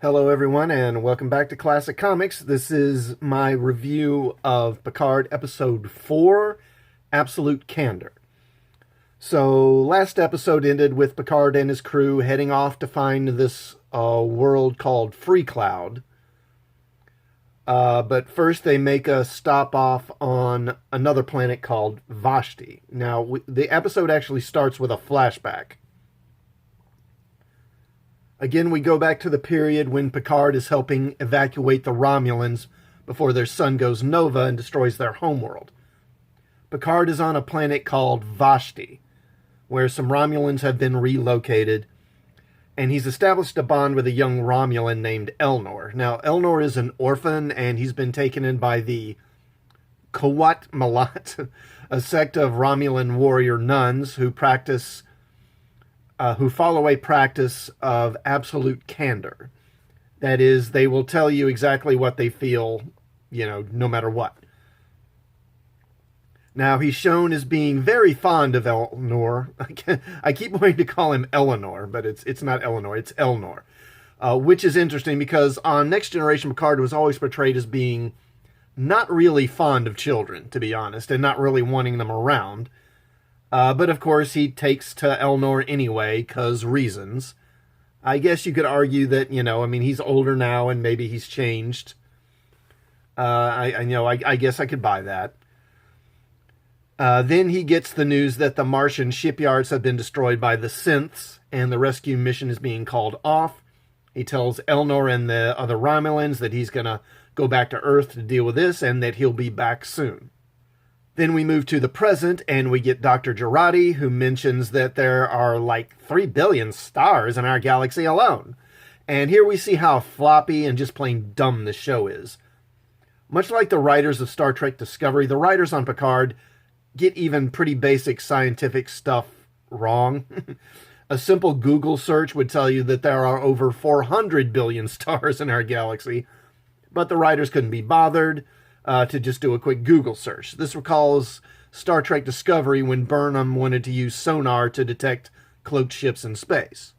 Hello, everyone, and welcome back to Classic Comics. This is my review of Picard Episode 4, Absolute Candor. So, last episode ended with Picard and his crew heading off to find this world called Free Cloud. But first, they make a stop off on another planet called Vashti. Now, the episode actually starts with a flashback. Again, we go back to the period when Picard is helping evacuate the Romulans before their sun goes nova and destroys their homeworld. Picard is on a planet called Vashti, where some Romulans have been relocated, and he's established a bond with a young Romulan named Elnor. Now, Elnor is an orphan, and he's been taken in by the Qowat Milat, a sect of Romulan warrior nuns who follow a practice of absolute candor. That is, they will tell you exactly what they feel, no matter what. Now, he's shown as being very fond of Elnor. I keep wanting to call him Eleanor, but it's not Eleanor, it's Elnor. Which is interesting because on Next Generation, Picard was always portrayed as being not really fond of children, to be honest, and not really wanting them around. But of course, he takes to Elnor anyway, because reasons. I guess you could argue that, he's older now and maybe he's changed. I guess I could buy that. Then he gets the news that the Martian shipyards have been destroyed by the synths and the rescue mission is being called off. He tells Elnor and the other Romulans that he's going to go back to Earth to deal with this and that he'll be back soon. Then we move to the present, and we get Dr. Jurati, who mentions that there are like 3 billion stars in our galaxy alone. And here we see how floppy and just plain dumb the show is. Much like the writers of Star Trek Discovery, the writers on Picard get even pretty basic scientific stuff wrong. A simple Google search would tell you that there are over 400 billion stars in our galaxy, but the writers couldn't be bothered to just do a quick Google search. This recalls Star Trek Discovery when Burnham wanted to use sonar to detect cloaked ships in space.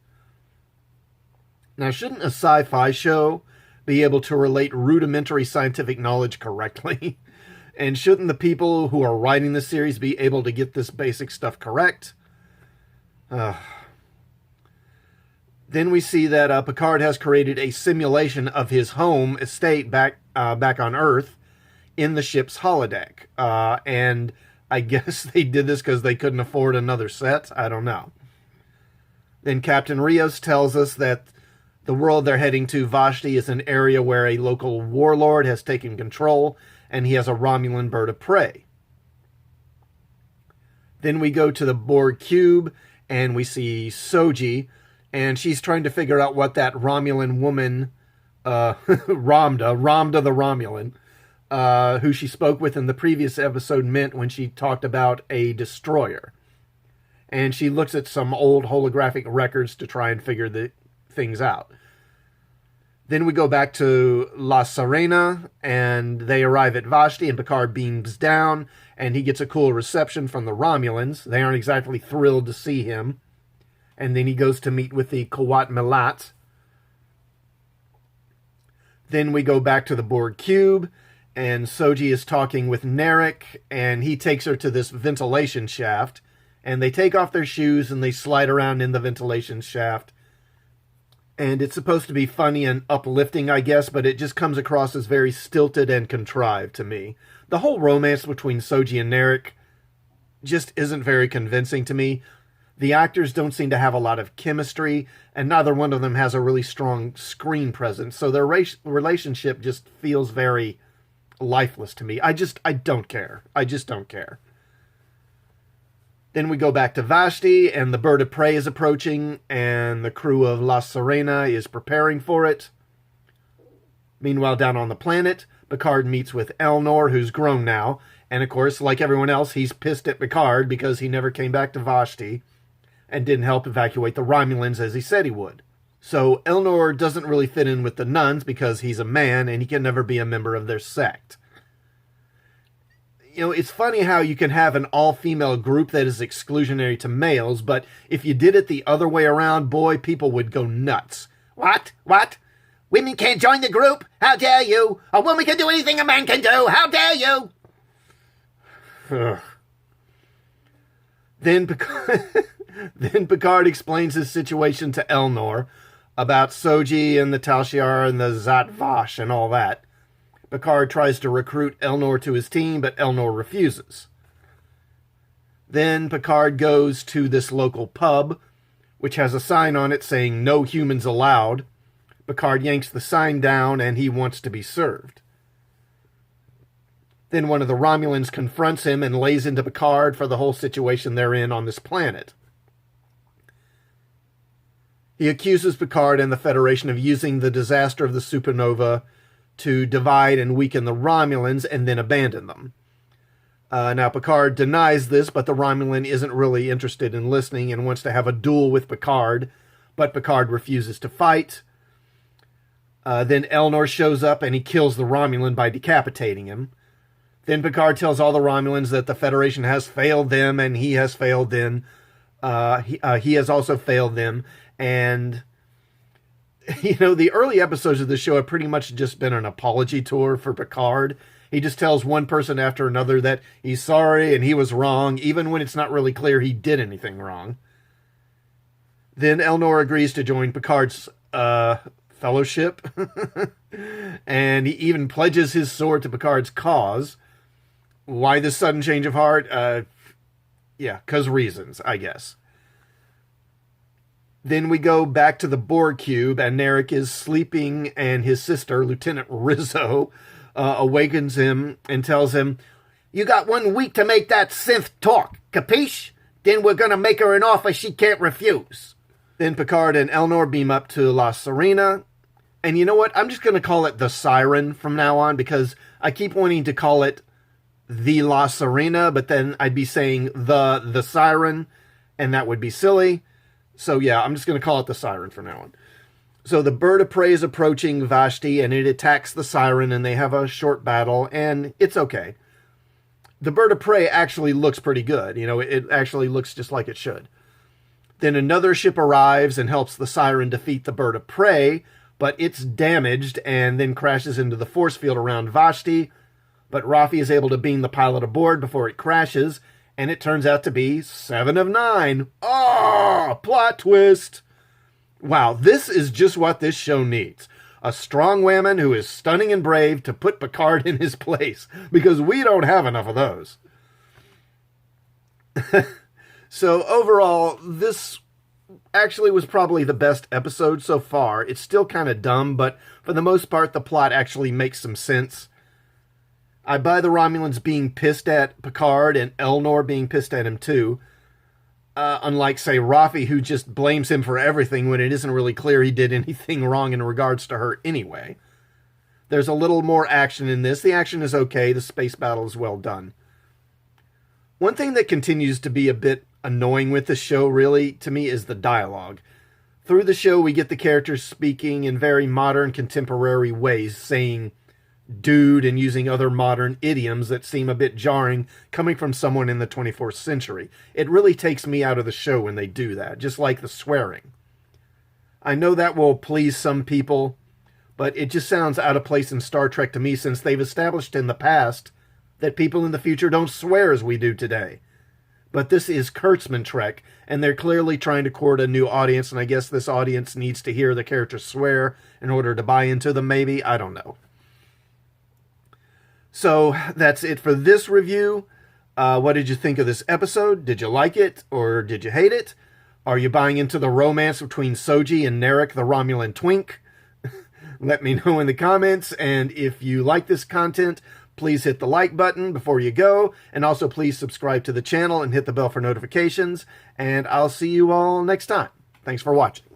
Now, shouldn't a sci-fi show be able to relate rudimentary scientific knowledge correctly? And shouldn't the people who are writing the series be able to get this basic stuff correct? Then we see that Picard has created a simulation of his home estate back on Earth, in the ship's holodeck. And I guess they did this because they couldn't afford another set. I don't know. Then Captain Rios tells us that the world they're heading to, Vashti, is an area where a local warlord has taken control, and he has a Romulan bird of prey. Then we go to the Borg cube, and we see Soji, and she's trying to figure out what that Romulan woman, Ramda the Romulan, who she spoke with in the previous episode meant when she talked about a destroyer. And she looks at some old holographic records to try and figure the things out. Then we go back to La Serena, and they arrive at Vashti, and Picard beams down, and he gets a cool reception from the Romulans. They aren't exactly thrilled to see him. And then he goes to meet with the Qowat Milat. Then we go back to the Borg cube, and Soji is talking with Narek, and he takes her to this ventilation shaft, and they take off their shoes and they slide around in the ventilation shaft. And it's supposed to be funny and uplifting, I guess, but it just comes across as very stilted and contrived to me. The whole romance between Soji and Narek just isn't very convincing to me. The actors don't seem to have a lot of chemistry, and neither one of them has a really strong screen presence, so their relationship just feels very lifeless to me. I don't care. I just don't care. Then we go back to Vashti, and the bird of prey is approaching, and the crew of La Serena is preparing for it. Meanwhile, down on the planet, Picard meets with Elnor, who's grown now, and of course, like everyone else, he's pissed at Picard because he never came back to Vashti and didn't help evacuate the Romulans as he said he would. So Elnor doesn't really fit in with the nuns because he's a man and he can never be a member of their sect. It's funny how you can have an all-female group that is exclusionary to males, but if you did it the other way around, boy, people would go nuts. What? Women can't join the group. How dare you? A woman can do anything a man can do. How dare you? Then Picard explains his situation to Elnor about Soji and the Tal Shiar and the Zhat Vash and all that. Picard tries to recruit Elnor to his team, but Elnor refuses. Then Picard goes to this local pub, which has a sign on it saying "No humans allowed." Picard yanks the sign down and he wants to be served. Then one of the Romulans confronts him and lays into Picard for the whole situation they're in on this planet. He accuses Picard and the Federation of using the disaster of the supernova to divide and weaken the Romulans and then abandon them. Now, Picard denies this, but the Romulan isn't really interested in listening and wants to have a duel with Picard, but Picard refuses to fight. Then Elnor shows up and he kills the Romulan by decapitating him. Then Picard tells all the Romulans that the Federation has failed them and he has failed them. He has also failed them. And, the early episodes of the show have pretty much just been an apology tour for Picard. He just tells one person after another that he's sorry and he was wrong, even when it's not really clear he did anything wrong. Then Elnor agrees to join Picard's fellowship. And he even pledges his sword to Picard's cause. Why this sudden change of heart? Because reasons, I guess. Then we go back to the Borg cube, and Narek is sleeping, and his sister, Lieutenant Rizzo, awakens him and tells him, "You got 1 week to make that synth talk, capiche? Then we're gonna make her an offer she can't refuse." Then Picard and Elnor beam up to La Sirena. And you know what? I'm just gonna call it the Siren from now on, because I keep wanting to call it the La Sirena, but then I'd be saying the Siren, and that would be silly. So yeah, I'm just going to call it the Siren from now on. So the bird of prey is approaching Vashti, and it attacks the Siren, and they have a short battle, and it's okay. The bird of prey actually looks pretty good. It actually looks just like it should. Then another ship arrives and helps the Siren defeat the bird of prey, but it's damaged and then crashes into the force field around Vashti. But Rafi is able to beam the pilot aboard before it crashes, and it turns out to be 7 of 9. Oh, plot twist. Wow, this is just what this show needs. A strong woman who is stunning and brave to put Picard in his place, because we don't have enough of those. So overall, this actually was probably the best episode so far. It's still kind of dumb, but for the most part, the plot actually makes some sense. I buy the Romulans being pissed at Picard and Elnor being pissed at him too. Unlike, say, Rafi, who just blames him for everything when it isn't really clear he did anything wrong in regards to her anyway. There's a little more action in this. The action is okay. The space battle is well done. One thing that continues to be a bit annoying with the show, really, to me, is the dialogue. Through the show, we get the characters speaking in very modern, contemporary ways, saying dude and using other modern idioms that seem a bit jarring coming from someone in the 24th century. It really takes me out of the show when they do that, just like the swearing. I know that will please some people, but it just sounds out of place in Star Trek to me, since they've established in the past that people in the future don't swear as we do today. But this is Kurtzman Trek, and they're clearly trying to court a new audience, and I guess this audience needs to hear the characters swear in order to buy into them, maybe? I don't know. So that's it for this review. What did you think of this episode? Did you like it or did you hate it? Are you buying into the romance between Soji and Narek, the Romulan twink? Let me know in the comments. And if you like this content, please hit the like button before you go. And also please subscribe to the channel and hit the bell for notifications. And I'll see you all next time. Thanks for watching.